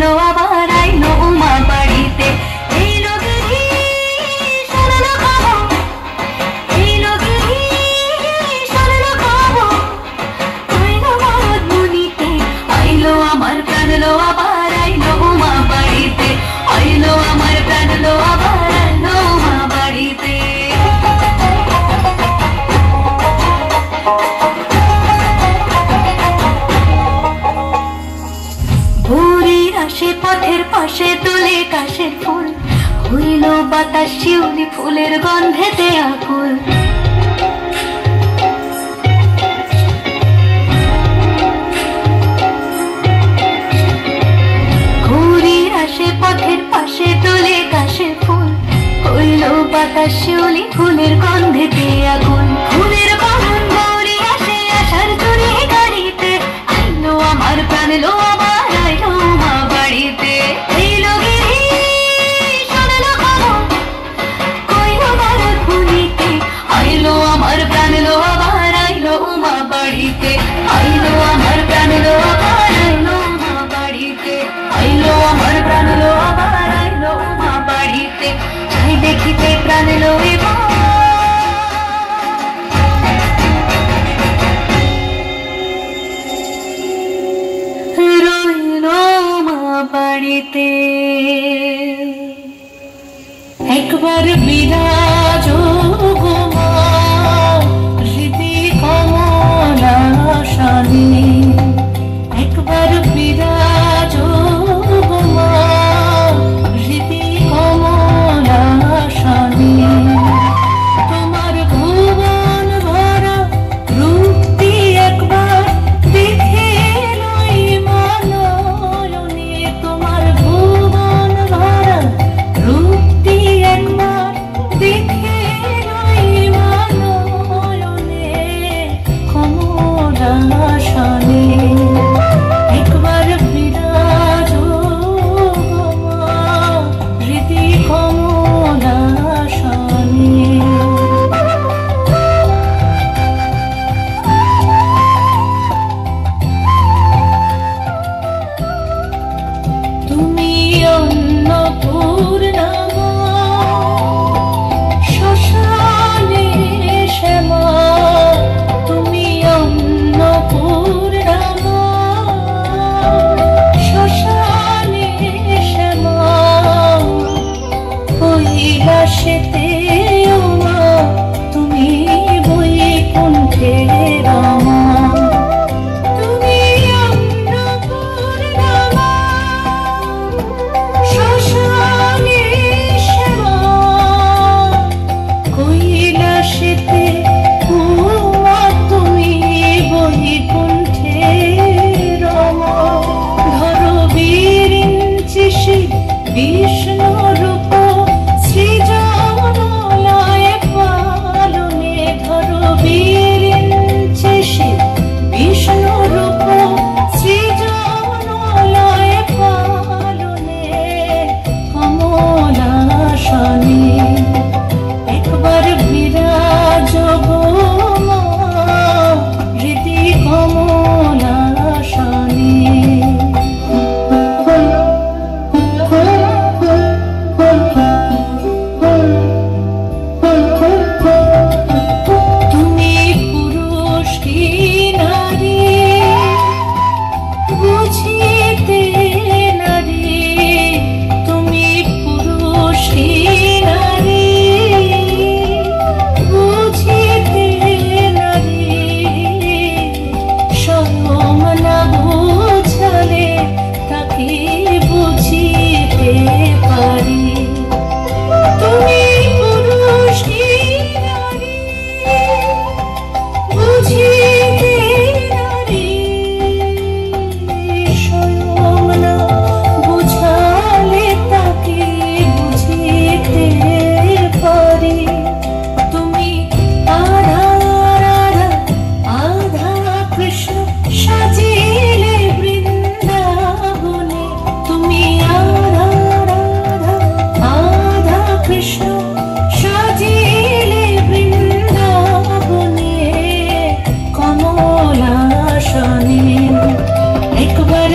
প্রাণলো আবার আইলো উমা বাড়িতে। এই লোকেরই শোনালো খবর, এই লোকেরই শোনালো খবর, আইলো মরদ মুনিতে, আইলো আমার প্রাণলো আবার আইলো উমা বাড়িতে, আইলো আমার প্রাণলো আবার আইলো উমা বাড়িতে। ভোরের আসে পথের পাশে তোলে কাশের ফুল, হইল বাতাস শিউলি ফুলের গন্ধেতে আকুল। ভোরের আসে পথের পাশে তোলে কাশের ফুল, হইল বাতাস শিউলি ফুলের গন্ধেতে আকুল। ফুলের বাহন গৌরী আসে আসার চুরি গাড়িতে, আইলো আমার প্রাণলো আবার আইলো উমা বাড়িতে। এই লোকেরই শোনালো খবর, কইলো মরদ মুনিতে, আইলো আমার প্রাণলো আবার আইলো উমা বাড়িতে, আইলো আমার প্রাণলো আবার আইলো উমা বাড়িতে, আইলো আমার প্রাণলো আবার আইলো উমা বাড়িতে। চাই দেখিতে প্রাণলো এবার বাড়িতে। একবার বিরাজ গো মা হৃদি কমলা শানি, একবার বিরাজ গো মা হৃদি কমলা শানি। তোমার ভুবন ভরা রূপটি একবার দেখে লই মানয়নে, তোমার ভুবন ভরা রূপটি একবার দেখে লই মানয়নে, কমলা শানি। একবার বিরাজ গো মা হৃদি কমলা শানি। তুমি অন্নপূর্ণা মা, শ্মশানে শ্যামা, তুমি অন্নপূর্ণা মা, শ্মশানে শ্যামা। কৈলাসেতে ও মা তুমি বৈকুণ্ঠে রমা, তুমি অন্নপূর্ণা মা, শ্মশানে শ্যামা। কৈলাসেতে ও মা তুমি বৈকুণ্ঠে রমা। ধরো বিরিঞ্চিষি বিষ্ণু রূপ সৃজনলয় পালনে, ধরো বিরিঞ্চিষি বিষ্ণু রূপ সৃজনলয় পালনে, কমলা শানি। একবার বিরাজ গো মা হৃদি কমলা শানি। তুমি পুরুষ কি নারী বুঝিতে নারী, তুমি পুরুষ কি নারী বুঝিতে নারী। স্বয়ং না বুঝালে তাকে বুঝিতে পারি। তুমি পুরুষ কি নারী বুঝিতে নারী, স্বয়ং না বুঝালে তাকে বুঝিতে পারি। তুমি আধা রাধা আধা কৃষ্ণ সাজিলে বৃন্দাবনে, তুমি আধা রাধা আধা কৃষ্ণ সাজিলে বৃন্দাবনে, কমলা শানি। একবার